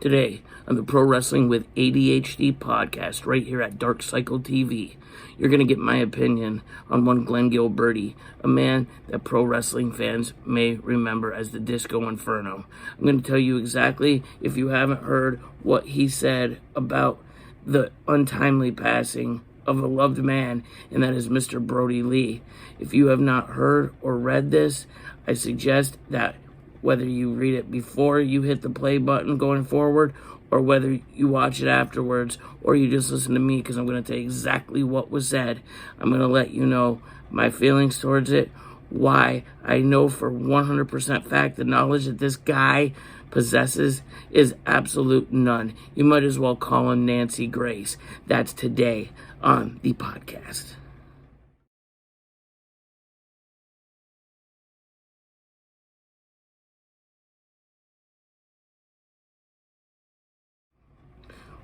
Today on the Pro Wrestling with ADHD podcast right here at Dark Cycle TV. You're going to get my opinion on one Glenn Gilberti, a man that pro wrestling fans may remember as the Disco Inferno. I'm going to tell you exactly, if you haven't heard, what he said about the untimely passing of a loved man, and that is Mr. Brodie Lee. If you have not heard or read this, I suggest that whether you read it before you hit the play button going forward, or whether you watch it afterwards, or you just listen to me, because I'm going to tell you exactly what was said. I'm going to let you know my feelings towards it, why I know for 100% fact the knowledge that this guy possesses is absolute none. You might as well call him Nancy Grace. That's today on the podcast.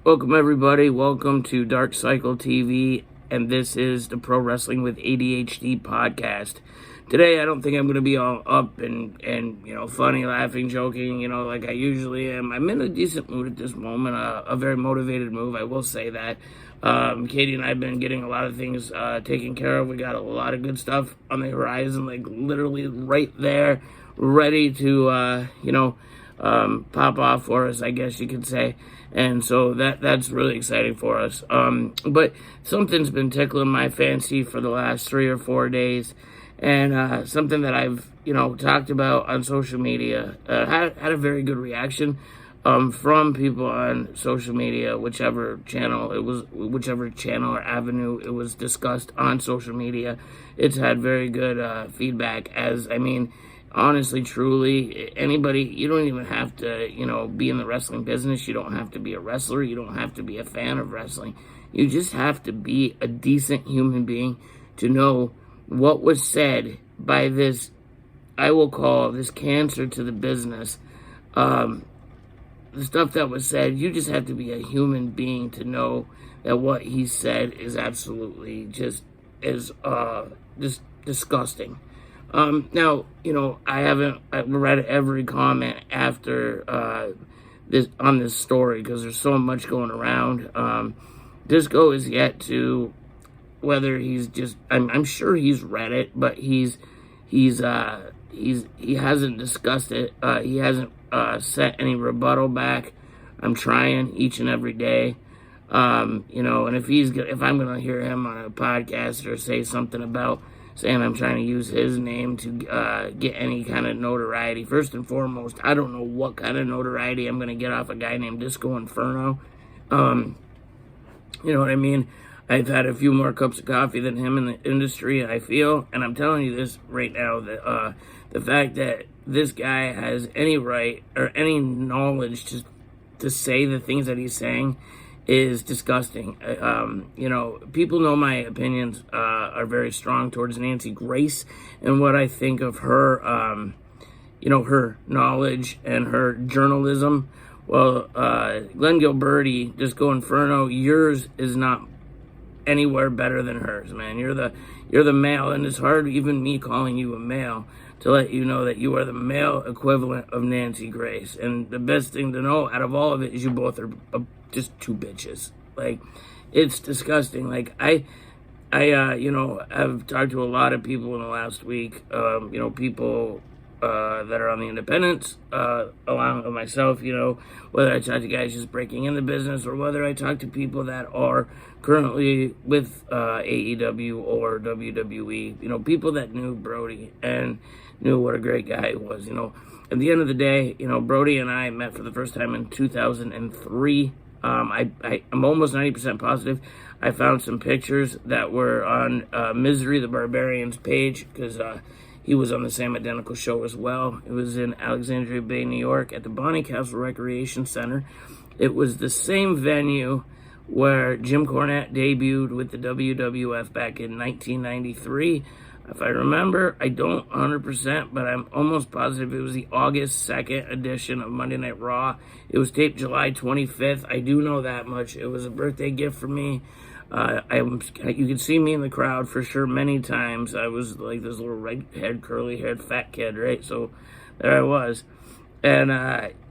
Welcome, everybody. Welcome to Dark Cycle TV, and this is the Pro Wrestling with ADHD podcast. Today, I don't think I'm going to be all up and funny, laughing, joking, like I usually am. I'm in a decent mood at this moment, a very motivated mood, I will say that. Katie and I have been getting a lot of things taken care of. We got a lot of good stuff on the horizon, like literally right there, ready to, pop off for us, I guess you could say. And so that's really exciting for us. But something's been tickling my fancy for the last 3 or 4 days. And something that I've, talked about on social media, had a very good reaction from people on social media, whichever channel or avenue it was discussed on social media. It's had very good feedback, honestly, truly, anybody, you don't even have to, be in the wrestling business. You don't have to be a wrestler. You don't have to be a fan of wrestling. You just have to be a decent human being to know what was said by this, I will call this cancer to the business. The stuff that was said, you just have to be a human being to know that what he said is absolutely just disgusting. Now, I've read every comment after this story, because there's so much going around. Disco is yet to, whether he's just, I'm sure he's read it, but he hasn't discussed it. He hasn't set any rebuttal back. I'm trying each and every day. And if I'm gonna hear him on a podcast or say something about saying I'm trying to use his name to get any kind of notoriety, first and foremost, I don't know what kind of notoriety I'm going to get off a guy named Disco Inferno. You know what I mean? I've had a few more cups of coffee than him in the industry, I feel, and I'm telling you this right now, that the fact that this guy has any right or any knowledge to say the things that he's saying is disgusting. People know my opinions are very strong towards Nancy Grace and what I think of her, her knowledge and her journalism. Well, Glenn Gilberti, Disco Inferno, yours is not anywhere better than hers, man. You're the male, and it's hard, even me calling you a male, to let you know that you are the male equivalent of Nancy Grace. And the best thing to know out of all of it is you both are just two bitches. Like, it's disgusting. Like, I've talked to a lot of people in the last week, people that are on the independents, along with myself, whether I talk to guys just breaking in the business, or whether I talk to people that are currently with AEW or WWE, people that knew Brodie and knew what a great guy he was. At the end of the day, Brodie and I met for the first time in 2003. I'm almost 90% positive I found some pictures that were on Misery the Barbarian's page, because he was on the same identical show as well. It was in Alexandria Bay, New York, at the Bonnie Castle Recreation Center. It was the same venue where Jim Cornette debuted with the WWF back in 1993. If I remember, I don't 100%, but I'm almost positive it was the August 2nd edition of Monday Night Raw. It was taped July 25th. I do know that much. It was a birthday gift for me. You could see me in the crowd for sure many times. I was like this little red-haired, curly-haired fat kid, right? So there I was. And,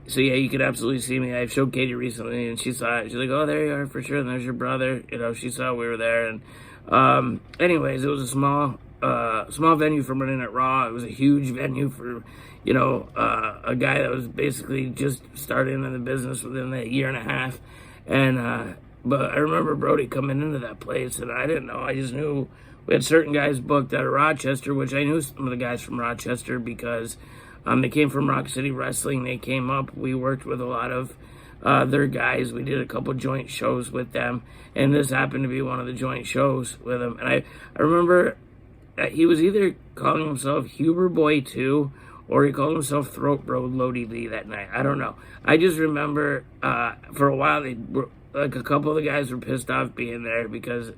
so yeah, you could absolutely see me. I showed Katie recently, and she saw it. She's like, "Oh, there you are for sure." And there's your brother. She saw we were there. And anyways, it was a small venue for Monday Night Raw. It was a huge venue for, a guy that was basically just starting in the business within a year and a half. And but I remember Brodie coming into that place, and I didn't know. I just knew we had certain guys booked out of Rochester, which I knew some of the guys from Rochester because. They came from Rock City Wrestling. They came up. We worked with a lot of their guys. We did a couple joint shows with them, and this happened to be one of the joint shows with them. And I remember he was either calling himself Huber Boy 2 or he called himself Throat Brodie Lee that night. I don't know. I just remember for a while, a couple of the guys were pissed off being there because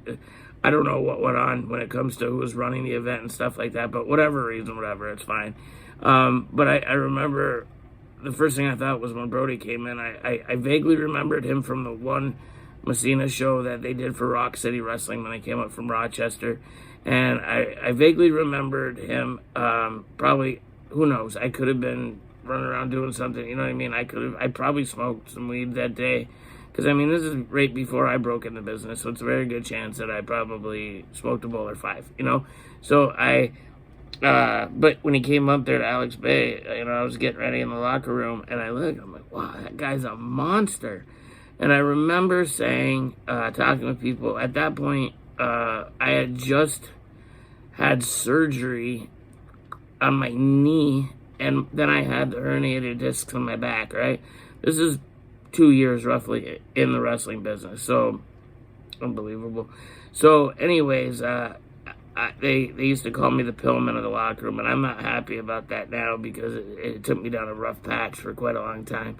I don't know what went on when it comes to who was running the event and stuff like that, but whatever reason, it's fine. But I remember the first thing I thought was when Brodie came in, I vaguely remembered him from the one Messina show that they did for Rock City Wrestling when I came up from Rochester. And I vaguely remembered him, probably, who knows, I could have been running around doing something, you know what I mean? I probably smoked some weed that day. Because, this is right before I broke into business, so it's a very good chance that I probably smoked a bowl or 5, So but when he came up there to Alex Bay, I was getting ready in the locker room, and I'm like, wow, that guy's a monster. And I remember saying, talking with people, at that point, I had just had surgery on my knee, and then I had the herniated discs on my back, right? This is 2 years roughly in the wrestling business, so unbelievable. So anyways, they used to call me the Pillman of the locker room, and I'm not happy about that now because it took me down a rough patch for quite a long time.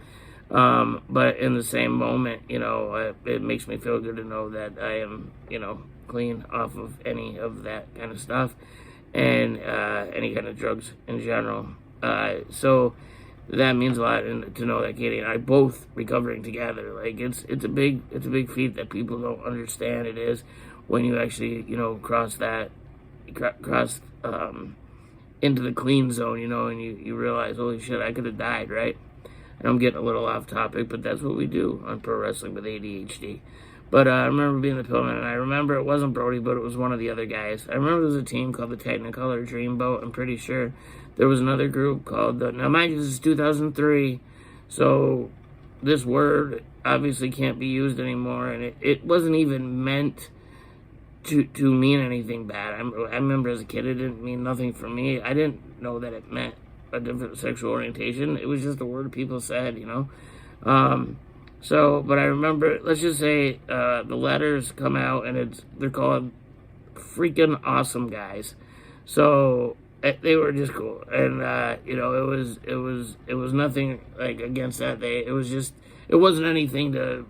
But in the same moment, it makes me feel good to know that I am, clean off of any of that kind of stuff and any kind of drugs in general. So that means a lot, and to know that Katie and I both recovering together, like it's a big feat that people don't understand. It is when you actually cross into the clean zone, and you realize, holy shit, I could have died, right? And I'm getting a little off topic, but that's what we do on Pro Wrestling with ADHD. But I remember being the Pillman, and I remember it wasn't Brodie, but it was one of the other guys. I remember there was a team called the Technicolor Dreamboat. I'm pretty sure there was another group called now mind you, this is 2003, so this word obviously can't be used anymore, and it wasn't even meant to mean anything bad. I remember as a kid, it didn't mean nothing for me. I didn't know that it meant a different sexual orientation. It was just a word people said, but I remember, let's just say, the letters come out, and they're called freaking awesome guys. So they were just cool, and it was nothing like against that. It wasn't anything to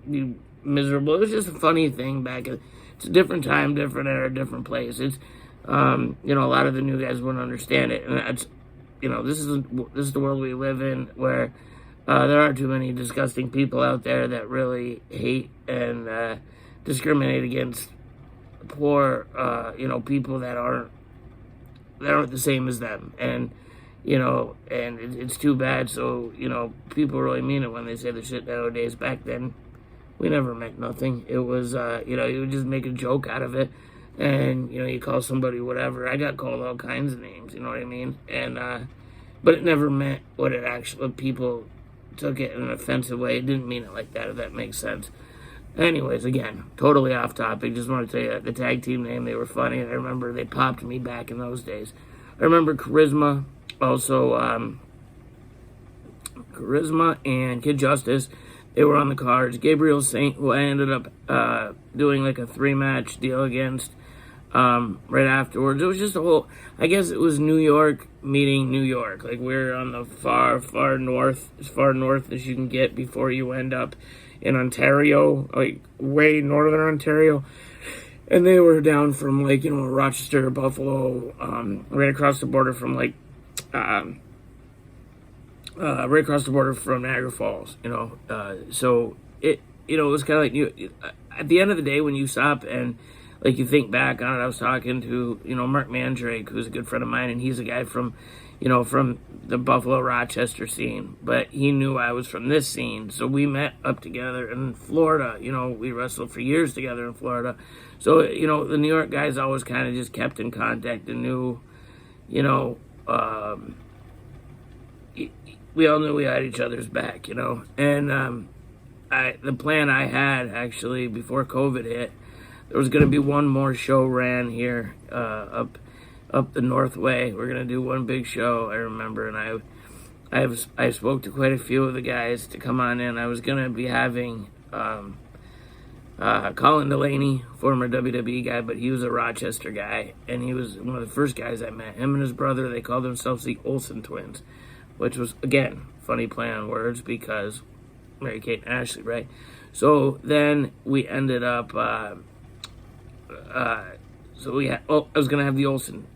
be miserable. It was just a funny thing back. It's a different time, different era, different place. It's a lot of the new guys wouldn't understand it, and that's this is the world we live in, where there are too many disgusting people out there that really hate and discriminate against poor people that aren't the same as them, and it's too bad. So people really mean it when they say the shit nowadays. Back then, we never meant nothing. It was you would just make a joke out of it, and you call somebody whatever. I got called all kinds of names, you know what I mean, and but it never meant what people took it in an offensive way. It didn't mean it like that, if that makes sense. Anyways, again, totally off topic. Just want to tell you the tag team name, they were funny. I remember they popped me back in those days. I remember Charisma, also Charisma and Kid Justice. They were on the cards. Gabriel Saint, who I ended up doing like a 3-match deal against right afterwards. It was just I guess it was New York meeting New York. Like, we're on the far, far north, as far north as you can get before you end up in Ontario, like way northern Ontario. And they were down from like, Rochester, Buffalo, right across the border from like, right across the border from Niagara Falls, so it was kind of like, at the end of the day, when you stop and like you think back on it, I was talking to, Mark Mandrake, who's a good friend of mine, and he's a guy from, from the Buffalo Rochester scene, but he knew I was from this scene, so we met up together in Florida. We wrestled for years together in Florida, so the New York guys always kind of just kept in contact and knew, we all knew we had each other's back, and the plan I had actually before COVID hit, there was going to be one more show ran here up the North Way. We're gonna do one big show, I remember, and I spoke to quite a few of the guys to come on in. I was gonna be having Colin Delaney, former WWE guy, but he was a Rochester guy, and he was one of the first guys I met. Him and his brother, they called themselves the Olsen twins, which was, again, funny play on words because Mary-Kate and Ashley, right? So then we ended up so I was going to have the Olsen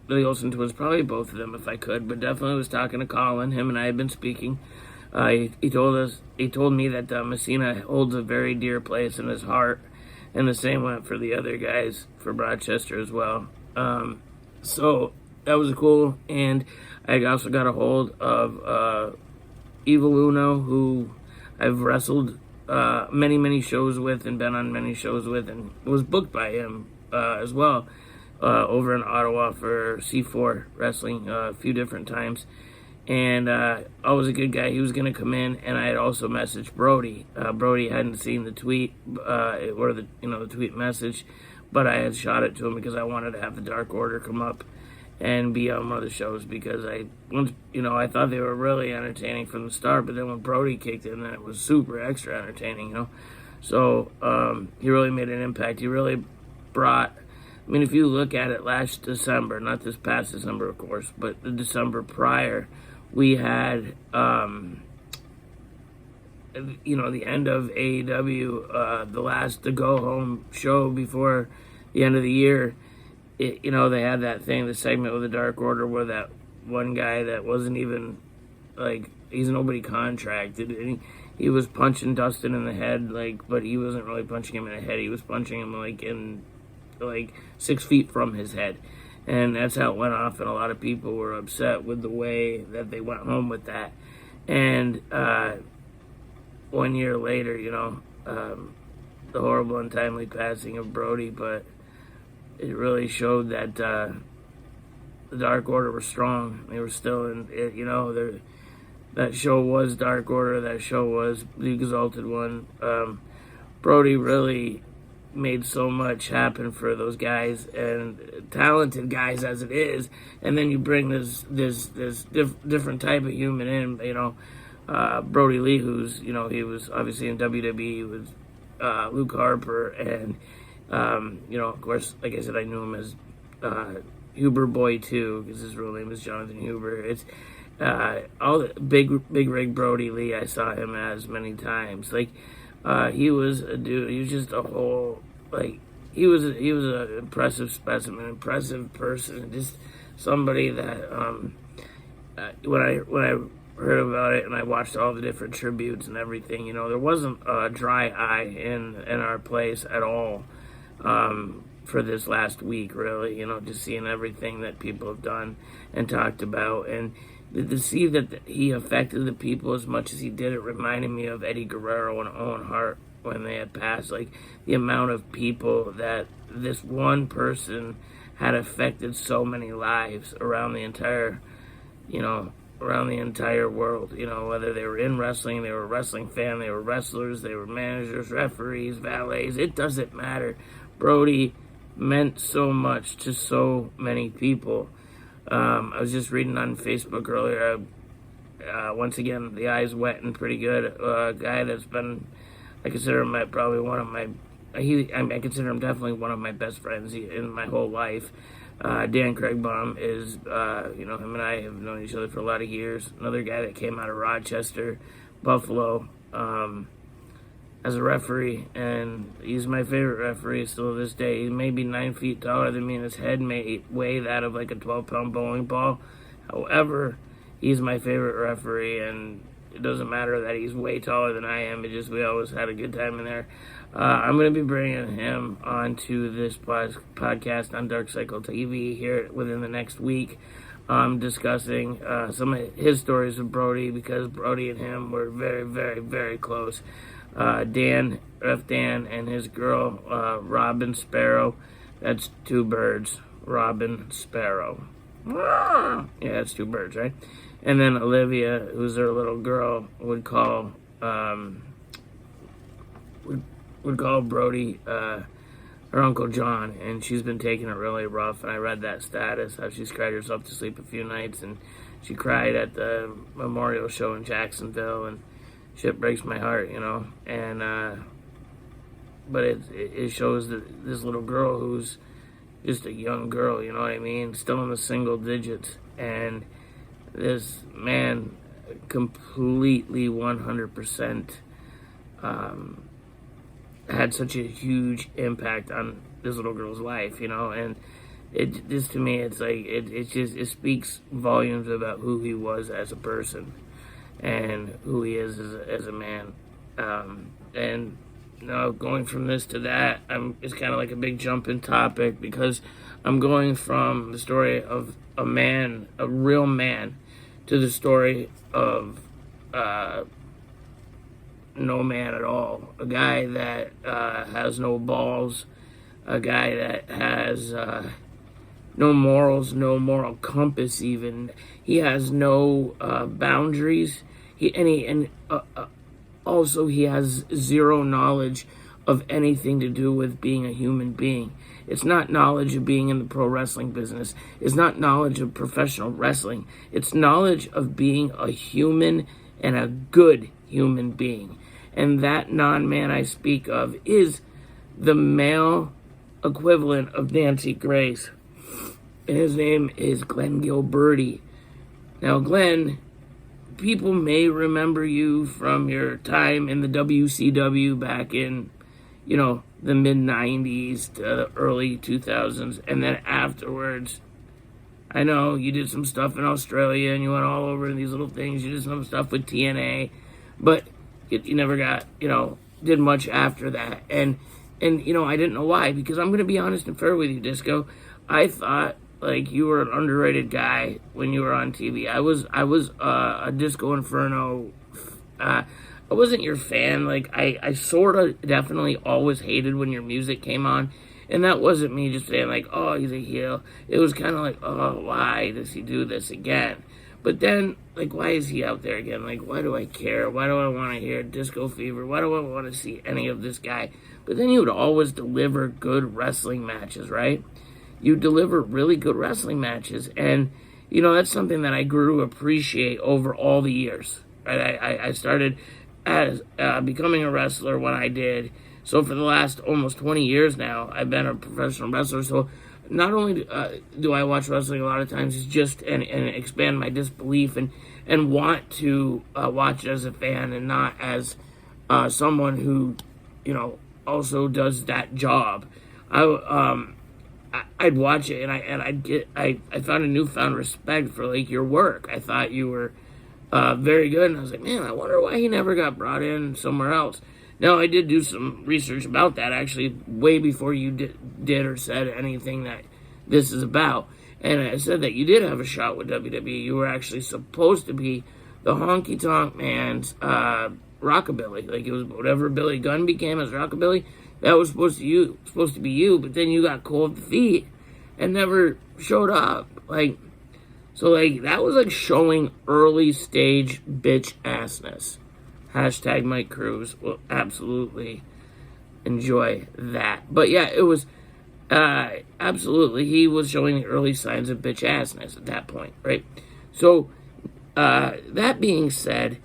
twins, probably both of them if I could, but definitely was talking to Colin. Him and I had been speaking. He told me that Messina holds a very dear place in his heart, and the same went for the other guys from Rochester as well. So that was cool, and I also got a hold of Evil Uno, who I've wrestled many shows with and been on many shows with, and was booked by him as well. Over in Ottawa for C4 Wrestling a few different times, and always a good guy. He was going to come in, and I had also messaged Brodie. Brodie hadn't seen the tweet or the tweet message, but I had shot it to him because I wanted to have the Dark Order come up and be on one of the shows because I thought they were really entertaining from the start, but then when Brodie kicked in, then it was super extra entertaining, So he really made an impact. He really brought. If you look at it last December, not this past December, of course, but the December prior, we had, the end of AEW, the go-home show before the end of the year. They had that thing, the segment with the Dark Order, where that one guy that wasn't even, he's nobody contracted, and he was punching Dustin in the head, but he wasn't really punching him in the head, he was punching him, in 6 feet from his head, and that's how it went off, and a lot of people were upset with the way that they went home with that. And 1 year later, the horrible untimely passing of Brodie, but it really showed that the Dark Order were strong. They were still in it, that show was Dark Order, that show was the Exalted One. Brodie really made so much happen for those guys, and talented guys as it is, and then you bring this different type of human in, Brodie Lee, who's, he was obviously in WWE with Luke Harper, and, of course, like I said, I knew him as Huber Boy too, because his real name is Jonathan Huber. It's all the big rig Brodie Lee I saw him as many times. He was a dude. He was just a whole, he was an impressive specimen, impressive person, just somebody that when I heard about it and I watched all the different tributes and everything, there wasn't a dry eye in our place at all for this last week, really. Just seeing everything that people have done and talked about, and to see that he affected the people as much as he did, it reminded me of Eddie Guerrero and Owen Hart when they had passed. The amount of people that this one person had affected so many lives around the entire, world. Whether they were in wrestling, they were a wrestling fan, they were wrestlers, they were managers, referees, valets. It doesn't matter. Brodie meant so much to so many people. I was just reading on Facebook earlier, once again, the eye's wet and pretty good. A guy that's been, I consider him probably one of my, I consider him definitely one of my best friends in my whole life. Dan Craigbaum is, him and I have known each other for a lot of years. Another guy that came out of Rochester, Buffalo, as a referee, and he's my favorite referee still to this day. He may be 9 feet taller than me, and his head may weigh that of a 12-pound bowling ball. However, he's my favorite referee, and it doesn't matter that he's way taller than I am. It just, we always had a good time in there. I'm going to be bringing him onto this podcast on Dark Cycle TV here within the next week. discussing some of his stories with Brodie, because Brodie and him were very, very, very close. Dan, and his girl, Robin Sparrow. That's two birds. Robin Sparrow. Yeah, that's two birds, right? And then Olivia, who's their little girl, would call Brodie her Uncle John, and she's been taking it really rough. And I read that status, how she's cried herself to sleep a few nights, and she cried at the memorial show in Jacksonville, and shit breaks my heart, And but it shows that this little girl, who's just a young girl, you know what I mean, still in the single digits, and this man completely 100% had such a huge impact on this little girl's life, and this to me, it's like it speaks volumes about who he was as a person and who he is as a man. And going from this to that, it's kind of like a big jump in topic, because I'm going from the story of a man, a real man, to the story of no man at all. A guy that has no balls, a guy that has no morals, no moral compass even. He has no boundaries. Also he has zero knowledge of anything to do with being a human being. It's not knowledge of being in the pro wrestling business. It's not knowledge of professional wrestling. It's knowledge of being a human, and a good human being. And that non-man I speak of is the male equivalent of Nancy Grace. And his name is Glenn Gilberti. Now, Glenn, people may remember you from your time in the WCW back in, the mid-90s to the early 2000s. And then afterwards, I know you did some stuff in Australia and you went all over these little things. You did some stuff with TNA. But you never got, did much after that. And I didn't know why. Because I'm going to be honest and fair with you, Disco. I thought, you were an underrated guy when you were on TV. I was a Disco Inferno. I wasn't your fan. I sort of definitely always hated when your music came on. And that wasn't me just saying, oh, he's a heel. It was kind of like, oh, why does he do this again? But then, why is he out there again? Why do I care? Why do I want to hear Disco Fever? Why do I want to see any of this guy? But then he would always deliver good wrestling matches, right? You deliver really good wrestling matches. And, that's something that I grew to appreciate over all the years. Right? I started as becoming a wrestler when I did. So for the last almost 20 years now, I've been a professional wrestler. So not only do I watch wrestling a lot of times, it's just and expand my disbelief and want to watch it as a fan and not as someone who, also does that job. I'd watch it and I found a newfound respect for your work. I thought you were very good, and I was like, man, I wonder why he never got brought in somewhere else. Now, I did do some research about that, actually, way before you did or said anything that this is about. And I said that you did have a shot with WWE. You were actually supposed to be the Honky Tonk Man's Rockabilly. It was whatever Billy Gunn became as Rockabilly, that was supposed to be you, but then you got cold feet and never showed up. So that was showing early stage bitch assness. Hashtag Mike Cruz will absolutely enjoy that. But yeah, it was absolutely, he was showing the early signs of bitch assness at that point, right? So that being said,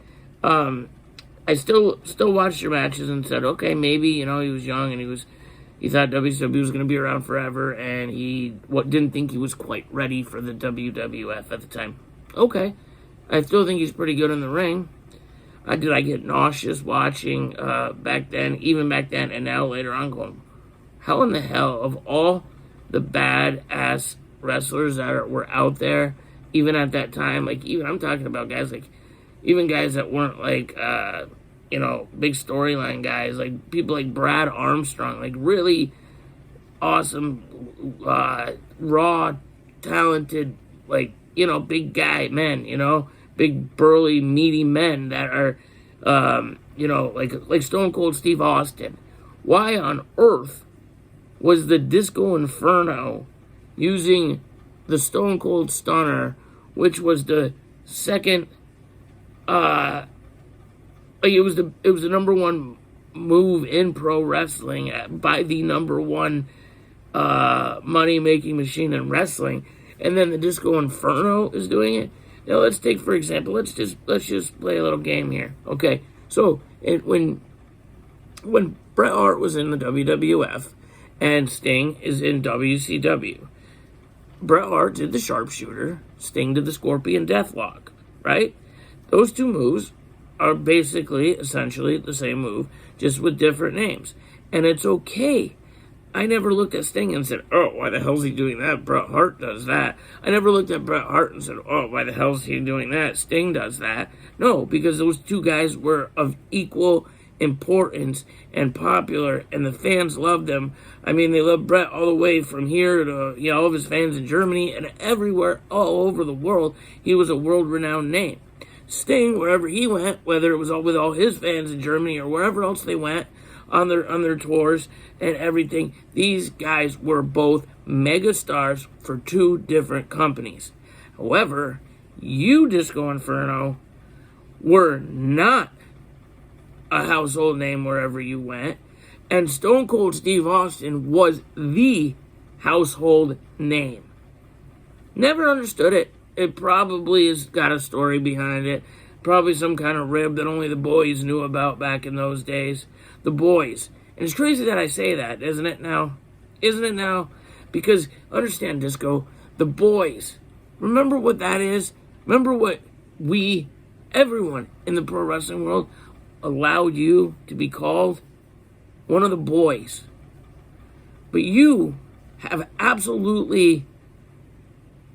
I still watched your matches and said, okay, maybe, he was young and he thought WCW was going to be around forever, and he didn't think he was quite ready for the WWF at the time. Okay, I still think he's pretty good in the ring. Did I get nauseous watching back then, and now later on going, how in the hell, of all the badass wrestlers that were out there, even at that time, even I'm talking about guys even guys that weren't big storyline guys, people like Brad Armstrong, really awesome, raw, talented, big guy men, big burly meaty men that are, like Stone Cold Steve Austin. Why on earth was the Disco Inferno using the Stone Cold Stunner, which was the second, it was the number one move in pro wrestling by the number one money-making machine in wrestling, and then the Disco Inferno is doing it? Now, let's take, for example, let's just play a little game here. Okay, so when Bret Hart was in the WWF and Sting is in WCW, Bret Hart did the sharpshooter, Sting did the scorpion deathlock, right? Those two moves are basically, essentially, the same move, just with different names. And it's okay. I never looked at Sting and said, oh, why the hell is he doing that? Bret Hart does that. I never looked at Bret Hart and said, oh, why the hell is he doing that? Sting does that. No, because those two guys were of equal importance and popular, and the fans loved them. I mean, they loved Bret all the way from here to, all of his fans in Germany and everywhere, all over the world. He was a world-renowned name. Sting, wherever he went, whether it was all with all his fans in Germany or wherever else they went on their tours and everything, these guys were both mega stars for two different companies. However, you, Disco Inferno, were not a household name wherever you went, and Stone Cold Steve Austin was the household name. Never understood it. It probably has got a story behind it. Probably some kind of rib that only the boys knew about back in those days. The boys. And it's crazy that I say that, isn't it now? Isn't it now? Because, understand, Disco, the boys. Remember what that is? Remember what everyone in the pro wrestling world allowed you to be called? One of the boys. But you have absolutely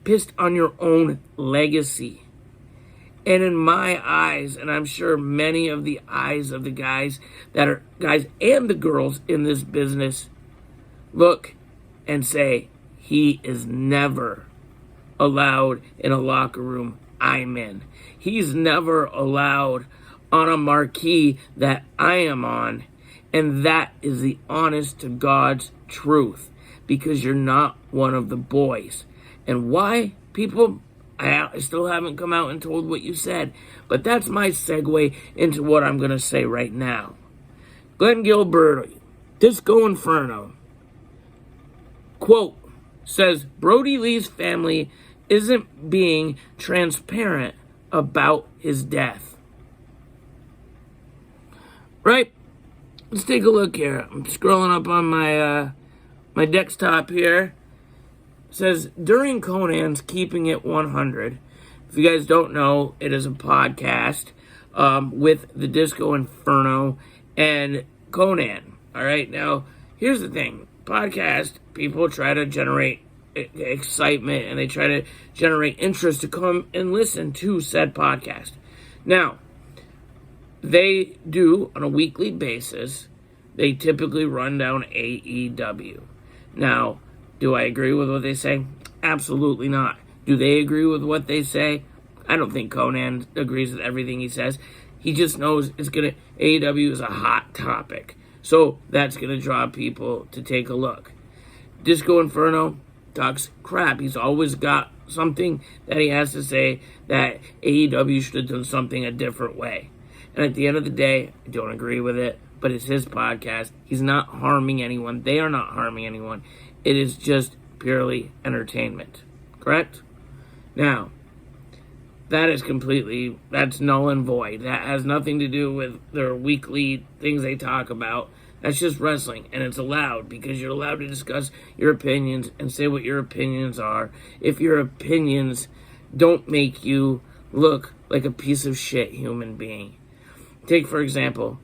pissed on your own legacy. And in my eyes, and I'm sure many of the eyes of the guys and the girls in this business, look and say, he is never allowed in a locker room I'm in. He's never allowed on a marquee that I am on. And that is the honest to God's truth, because you're not one of the boys. And why, people? I still haven't come out and told what you said, but that's my segue into what I'm going to say right now. Glenn Gilbert, Disco Inferno, quote, says Brodie Lee's family isn't being transparent about his death. Right? Let's take a look here. I'm scrolling up on my desktop here. It says, during Conan's Keeping It 100, if you guys don't know, it is a podcast with the Disco Inferno and Conan. All right, now, here's the thing. Podcast, people try to generate excitement and they try to generate interest to come and listen to said podcast. Now, they do, on a weekly basis, they typically run down AEW. Now, do I agree with what they say? Absolutely not. Do they agree with what they say? I don't think Conan agrees with everything he says. He just knows AEW is a hot topic. So that's going to draw people to take a look. Disco Inferno talks crap. He's always got something that he has to say that AEW should have done something a different way. And at the end of the day, I don't agree with it, but it's his podcast. He's not harming anyone. They are not harming anyone. It is just purely entertainment. Correct? Now, that's null and void. That has nothing to do with their weekly things they talk about. That's just wrestling, and it's allowed because you're allowed to discuss your opinions and say what your opinions are if your opinions don't make you look like a piece of shit human being. Take, for example,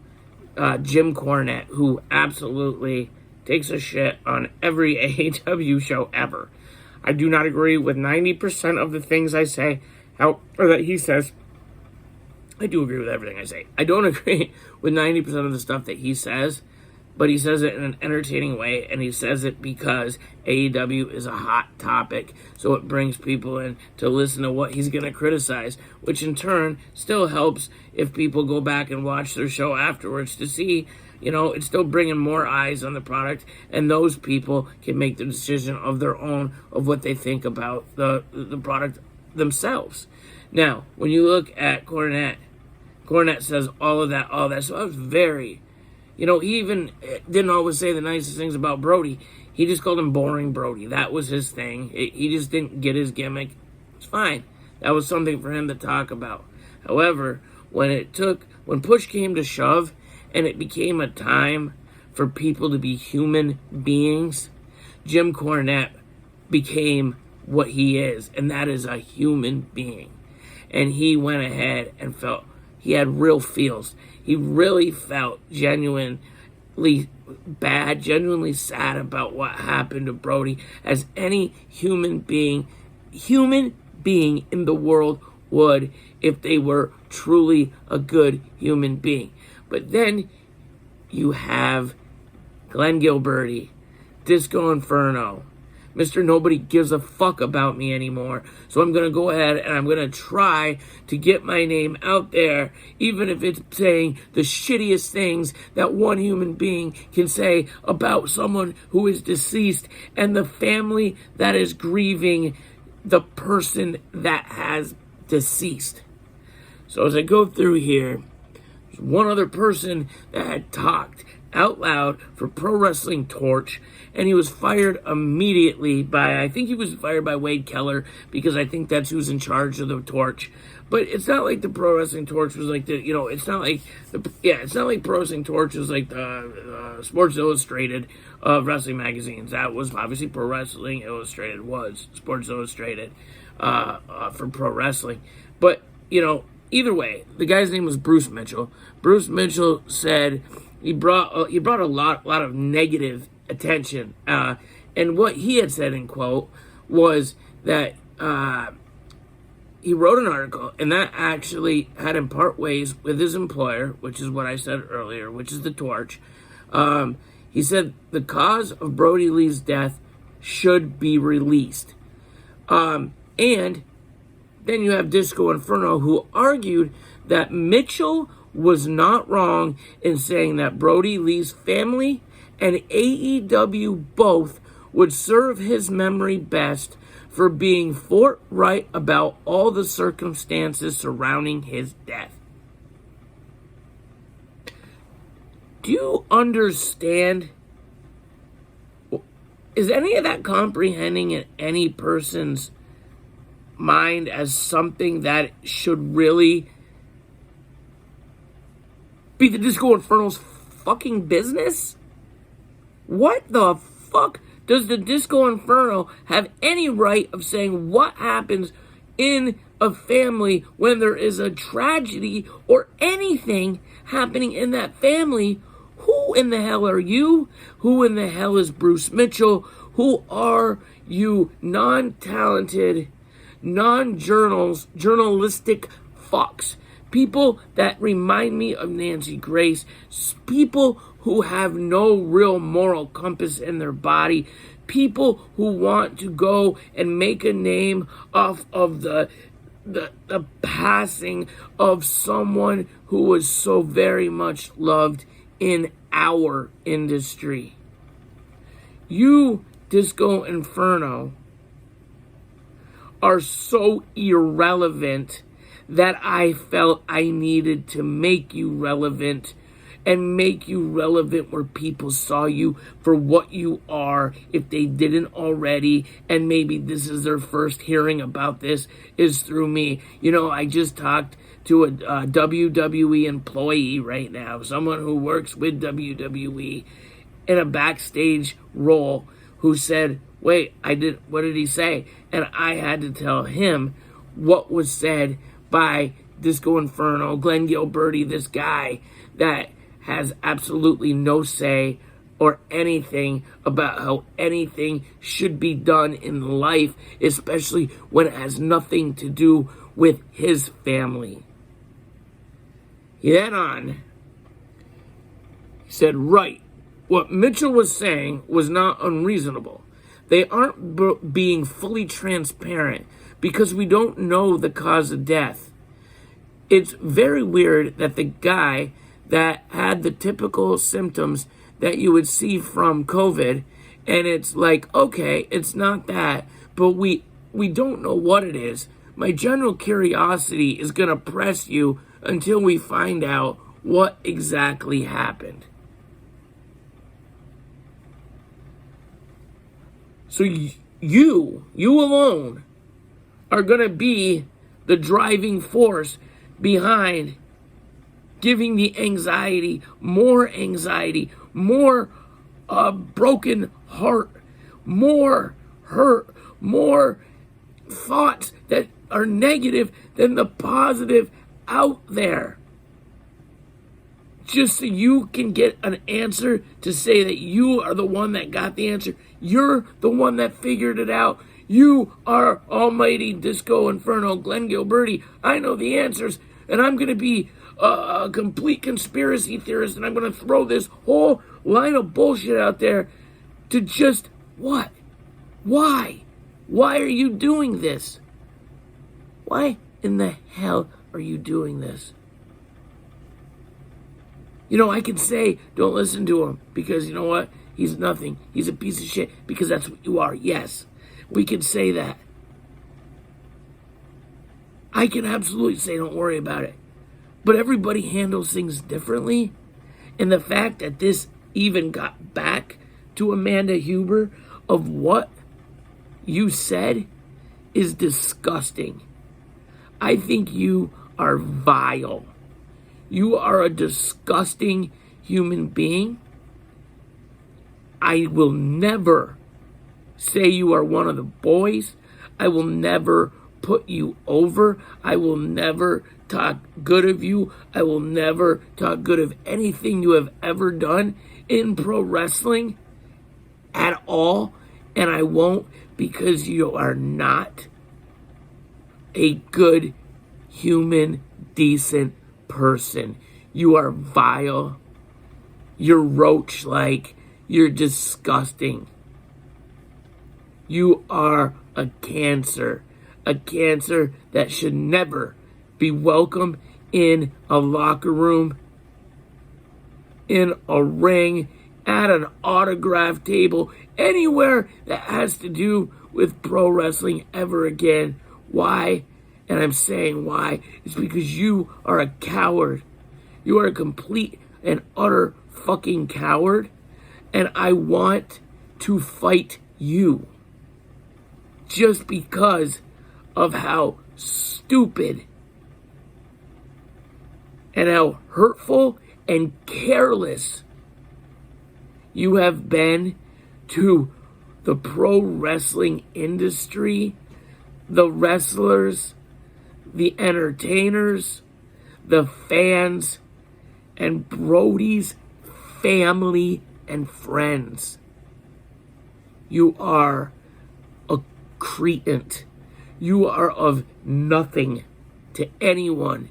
Jim Cornette, who absolutely takes a shit on every AEW show ever. I do not agree with 90% of the things I say, or that he says. I do agree with everything I say. I don't agree with 90% of the stuff that he says but he says it in an entertaining way, and he says it because AEW is a hot topic, so it brings people in to listen to what he's going to criticize, which in turn still helps if people go back and watch their show afterwards to see, it's still bringing more eyes on the product, and those people can make the decision of their own of what they think about the product themselves. Now, when you look at Cornette says all of that, so I was very... he even didn't always say the nicest things about Brodie. He just called him boring Brodie. That was his thing. He just didn't get his gimmick. It's fine. That was something for him to talk about. However, when push came to shove and it became a time for people to be human beings, Jim Cornette became what he is, and that is a human being. And he went ahead and felt he had real feels. He really felt genuinely bad, genuinely sad about what happened to Brodie, as any human being in the world would if they were truly a good human being. But then you have Glenn Gilberti, Disco Inferno, Mr. Nobody Gives a Fuck About Me Anymore. So I'm going to go ahead and I'm going to try to get my name out there, even if it's saying the shittiest things that one human being can say about someone who is deceased and the family that is grieving the person that has deceased. So as I go through here, there's one other person that had talked out loud for Pro Wrestling Torch, and he was fired immediately I think he was fired by Wade Keller, because I think that's who's in charge of the Torch. But it's not like the Pro Wrestling Torch was like it's not like Pro Wrestling Torch was like the Sports Illustrated of wrestling magazines. That was obviously Pro Wrestling Illustrated was Sports Illustrated for pro wrestling. But, either way, the guy's name was Bruce Mitchell. Bruce Mitchell said he brought a lot of negative attention, and what he had said in quote was that he wrote an article, and that actually had him part ways with his employer, which is what I said earlier, which is the Torch. He said the cause of Brodie Lee's death should be released, and then you have Disco Inferno, who argued that Mitchell was not wrong in saying that Brodie Lee's family and AEW both would serve his memory best for being forthright about all the circumstances surrounding his death. Do you understand? Is any of that comprehending in any person's mind as something that should really be the Disco Inferno's fucking business? What the fuck does the Disco Inferno have any right of saying what happens in a family when there is a tragedy or anything happening in that family? Who in the hell are you? Who in the hell is Bruce Mitchell? Who are you non-talented, journalistic fucks? People that remind me of Nancy Grace. People who have no real moral compass in their body. People who want to go and make a name off of the passing of someone who was so very much loved in our industry. You, Disco Inferno, are so irrelevant that I felt I needed to make you relevant, and make you relevant where people saw you for what you are, if they didn't already, and maybe this is their first hearing about this is through me. I just talked to a WWE employee right now, someone who works with WWE in a backstage role, who said, wait, what did he say? And I had to tell him what was said by Disco Inferno, Glenn Gilberti, this guy that has absolutely no say or anything about how anything should be done in life, especially when it has nothing to do with his family. He then on, he said, right, what Mitchell was saying was not unreasonable. They aren't being fully transparent because we don't know the cause of death. It's very weird that the guy that had the typical symptoms that you would see from COVID, and it's like, okay, it's not that, but we don't know what it is. My general curiosity is going to press you until we find out what exactly happened. So you alone are going to be the driving force behind giving the anxiety, more broken heart, more hurt, more thoughts that are negative than the positive out there. Just so you can get an answer to say that you are the one that got the answer. You're the one that figured it out. You are almighty Disco Inferno Glenn Gilberti. I know the answers, and I'm going to be a complete conspiracy theorist, and I'm going to throw this whole line of bullshit out there to just what? Why? Why are you doing this? Why in the hell are you doing this? You know, I can say, don't listen to him, because you know what? He's nothing. He's a piece of shit, because that's what you are. Yes, we can say that. I can absolutely say, don't worry about it. But everybody handles things differently. And the fact that this even got back to Amanda Huber of what you said is disgusting. I think you are vile. You are a disgusting human being. I will never say you are one of the boys. I will never put you over. I will never talk good of you. I will never talk good of anything you have ever done in pro wrestling at all. And I won't, because you are not a good human, decent person. You are vile. You're roach-like. You're disgusting. You are a cancer that should never be welcome in a locker room, in a ring, at an autograph table, anywhere that has to do with pro wrestling ever again. Why? And I'm saying why, is because you are a coward. You are a complete and utter fucking coward. And I want to fight you. Just because of how stupid and how hurtful and careless you have been to the pro wrestling industry, the wrestlers, the entertainers, the fans, and Brodie's family and friends. You are a cretin. You are of nothing to anyone.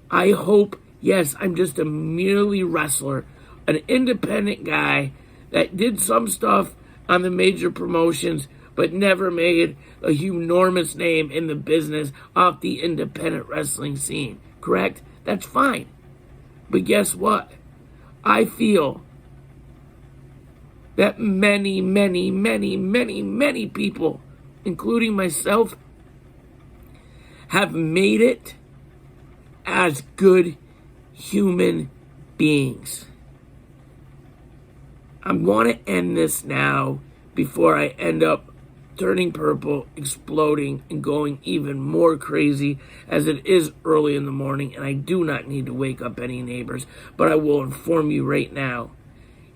I hope, yes, I'm just a merely wrestler, an independent guy that did some stuff on the major promotions, but never made a enormous name in the business off the independent wrestling scene. Correct? That's fine. But guess what? I feel that many people, including myself, have made it as good human beings. I want to end this now before I end up turning purple, exploding, and going even more crazy, as it is early in the morning and I do not need to wake up any neighbors. But I will inform you right now,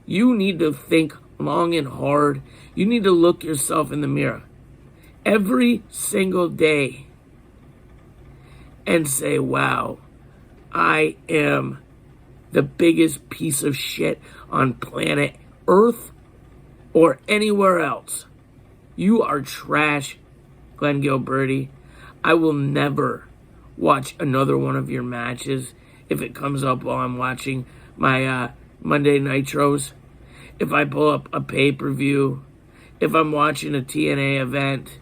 you need to think long and hard. You need to look yourself in the mirror every single day and say, wow, I am the biggest piece of shit on planet Earth or anywhere else. You are trash, Glenn Gilberti. I will never watch another one of your matches if it comes up while I'm watching my Monday Nitros, if I pull up a pay-per-view, if I'm watching a TNA event,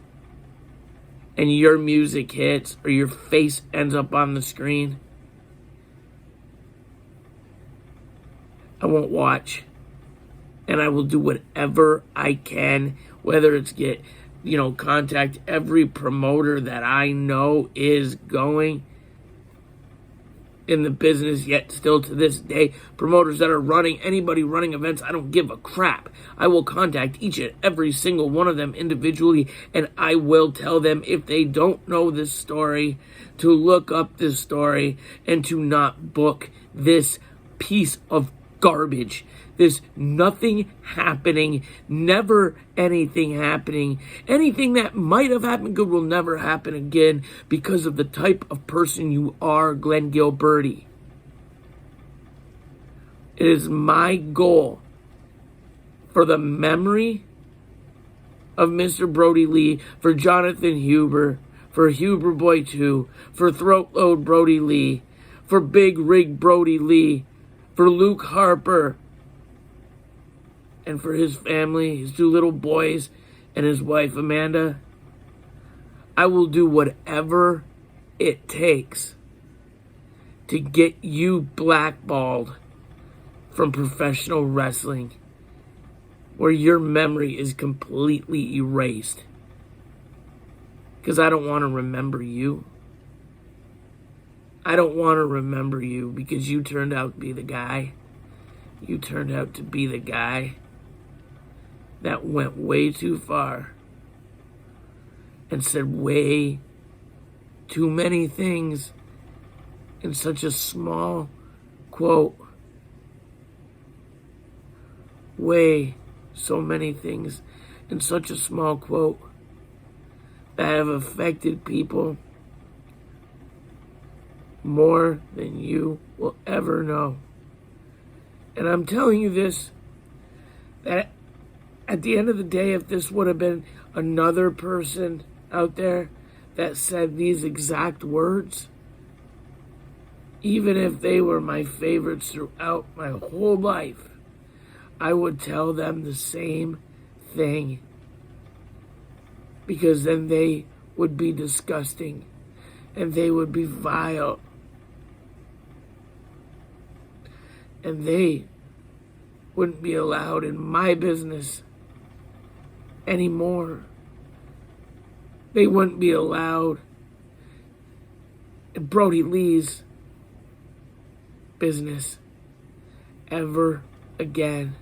and your music hits or your face ends up on the screen, I won't watch. And I will do whatever I can, whether it's contact every promoter that I know is going in the business yet still to this day. Promoters that are anybody running events, I don't give a crap. I will contact each and every single one of them individually, and I will tell them, if they don't know this story, to look up this story and to not book this piece of garbage. This nothing happening, never anything happening. Anything that might have happened good will never happen again because of the type of person you are, Glenn Gilberti. It is my goal for the memory of Mr. Brodie Lee, for Jonathan Huber, for Huber Boy 2, for Throatload Brodie Lee, for Big Rig Brodie Lee, for Luke Harper, and for his family, his 2 little boys, and his wife, Amanda. I will do whatever it takes to get you blackballed from professional wrestling, where your memory is completely erased. Because I don't want to remember you. I don't want to remember you because you turned out to be the guy. You turned out to be the guy that went way too far and said way too many things in such a small quote. Way so many things in such a small quote that have affected people more than you will ever know. And I'm telling you this, that at the end of the day, if this would have been another person out there that said these exact words, even if they were my favorites throughout my whole life, I would tell them the same thing. Because then they would be disgusting and they would be vile. And they wouldn't be allowed in my business anymore. They wouldn't be allowed in Brodie Lee's business ever again.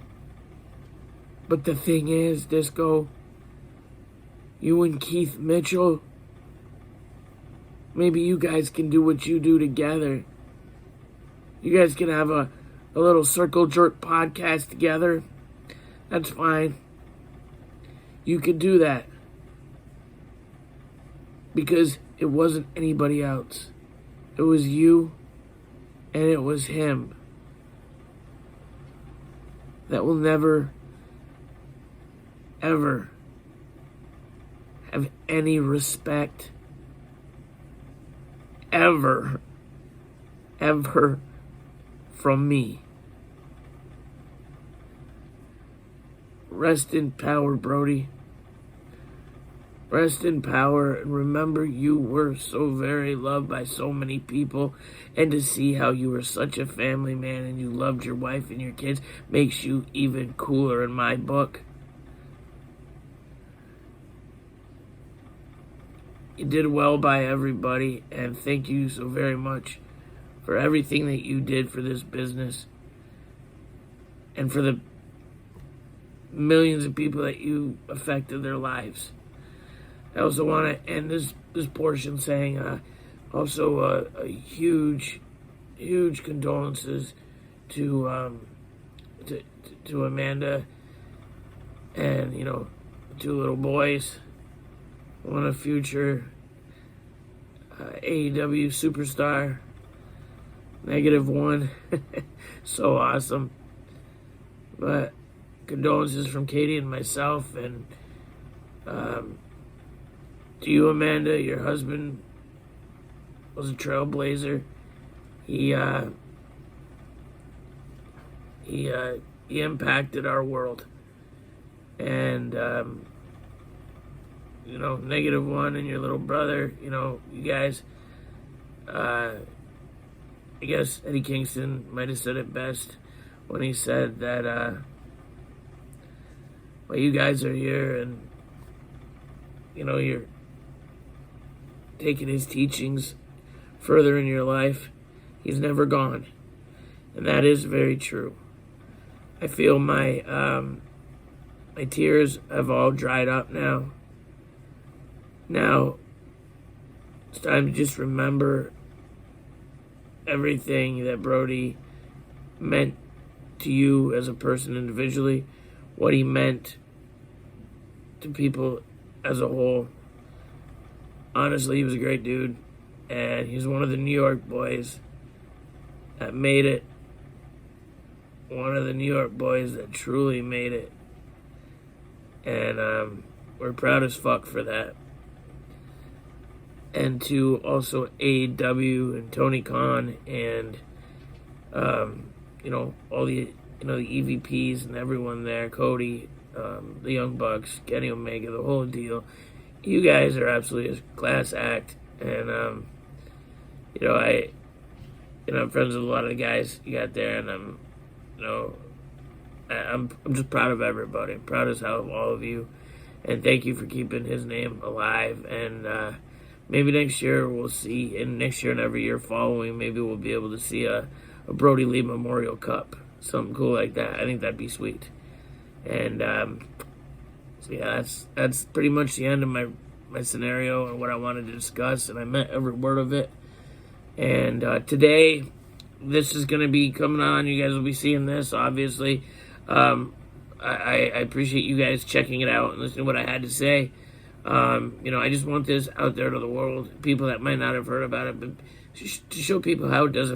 But the thing is, Disco, you and Keith Mitchell, maybe you guys can do what you do together. You guys can have a little Circle Jerk podcast together. That's fine. You could do that. Because it wasn't anybody else. It was you and it was him. That will never, ever have any respect. Ever from me. Rest in power, Brodie. Rest in power, and remember you were so very loved by so many people, and to see how you were such a family man and you loved your wife and your kids makes you even cooler in my book. You did well by everybody, and thank you so very much for everything that you did for this business and for the millions of people that you affected their lives. I also want to end this portion saying also a huge condolences to Amanda and, 2 little boys. One a future AEW superstar. -1. So awesome. But condolences from Katie and myself, and to you, Amanda. Your husband was a trailblazer. He he impacted our world. And, -1 and your little brother, you guys, I guess Eddie Kingston might have said it best when he said that, well, you guys are here and, you're taking his teachings further in your life. He's never gone. And that is very true. I feel my tears have all dried up now. Now, it's time to just remember everything that Brodie meant to you as a person individually, what he meant to people as a whole. Honestly, he was a great dude, and he's one of the New York boys that made it. One of the New York boys that truly made it. And we're proud as fuck for that. And to also AEW and Tony Khan and, all the, the EVPs and everyone there, Cody, the Young Bucks, Kenny Omega, the whole deal. You guys are absolutely a class act. And, I'm friends with a lot of the guys you got there, and I'm just proud of everybody. I'm proud as hell of all of you. And thank you for keeping his name alive. And, maybe next year we'll see, and next year and every year following, maybe we'll be able to see a Brodie Lee Memorial Cup. Something cool like that. I think that'd be sweet. And, so yeah, that's pretty much the end of my scenario and what I wanted to discuss, and I meant every word of it. And today, this is going to be coming on. You guys will be seeing this, obviously. I appreciate you guys checking it out and listening to what I had to say. I just want this out there to the world, people that might not have heard about it, but to show people how this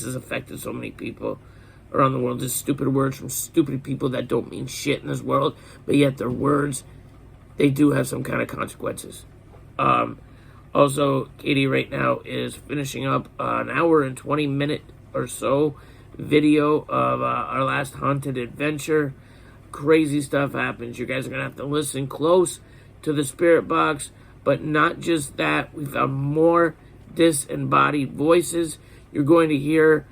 has affected so many people around the world. Just stupid words from stupid people that don't mean shit in this world, but yet their words, they do have some kind of consequences. Also, Katie right now is finishing up an hour and 20-minute or so video of our last haunted adventure. Crazy stuff happens. You guys are going to have to listen close to the spirit box, but not just that. We found more disembodied voices. You're going to hear,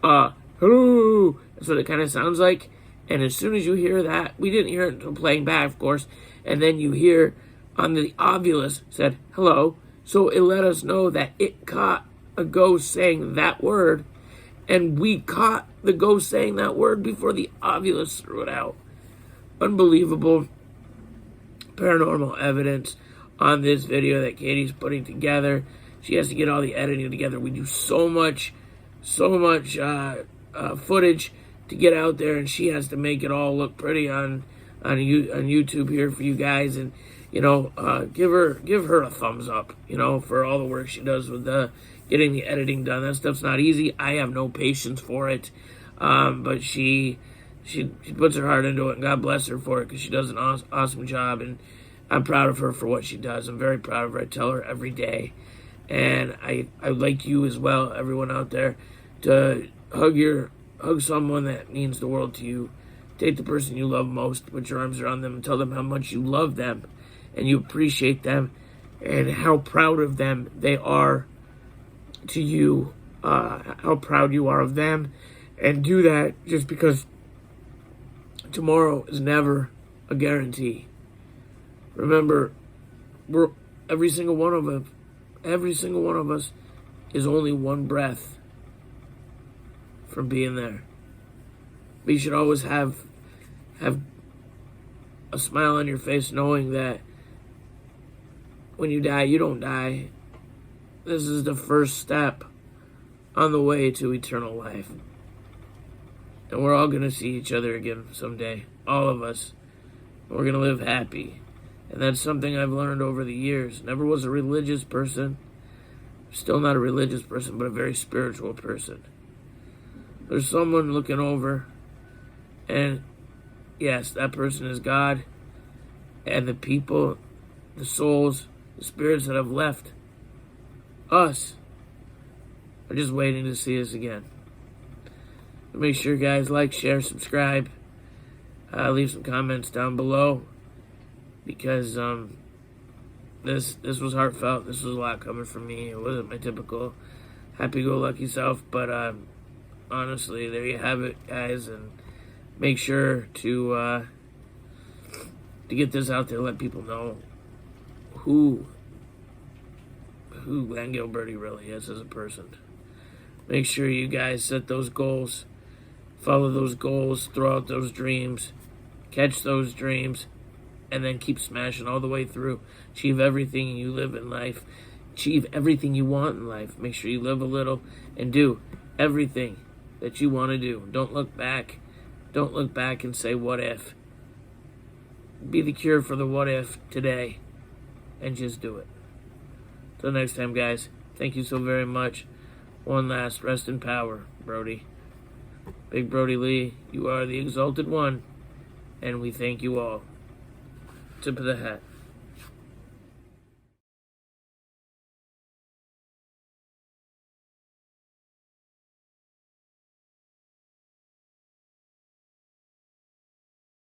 hello. That's what it kind of sounds like. And as soon as you hear that, we didn't hear it until playing back, of course, and then you hear on the Ovilus said, hello. So it let us know that it caught a ghost saying that word, and we caught the ghost saying that word before the Ovilus threw it out. Unbelievable paranormal evidence on this video that Katie's putting together. She has to get all the editing together. We do so much footage to get out there, and she has to make it all look pretty on YouTube here for you guys. And give her a thumbs up, for all the work she does with getting the editing done. That stuff's not easy. I have no patience for it, but she puts her heart into it, and God bless her for it, because she does an awesome job, and I'm proud of her for what she does. I'm very proud of her. I tell her every day, and I like you as well, everyone out there, to hug someone that means the world to you. Take the person you love most, put your arms around them, and tell them how much you love them, and you appreciate them, and how proud of them they are to you, how proud you are of them, and do that just because tomorrow is never a guarantee. Remember, every single one of us is only one breath from being there. But you should always have a smile on your face, knowing that when you die, you don't die. This is the first step on the way to eternal life. And we're all going to see each other again someday. All of us. We're going to live happy. And that's something I've learned over the years. Never was a religious person. Still not a religious person, but a very spiritual person. There's someone looking over. And yes, that person is God. And the people, the souls, the spirits that have left us are just waiting to see us again. Make sure, guys, like, share, subscribe. Leave some comments down below, because this was heartfelt. This was a lot coming from me. It wasn't my typical happy-go-lucky self, but honestly, there you have it, guys. And make sure to get this out there, let people know who Glenn Gilberti really is as a person. Make sure you guys set those goals, follow those goals, throw out those dreams, catch those dreams, and then keep smashing all the way through. Achieve everything you live in life. Achieve everything you want in life. Make sure you live a little and do everything that you want to do. Don't look back. Don't look back and say, what if? Be the cure for the what if today, and just do it. Till next time, guys, thank you so very much. One last rest in power, Brodie. Big Brodie Lee, you are the exalted one, and we thank you all. Tip of the hat.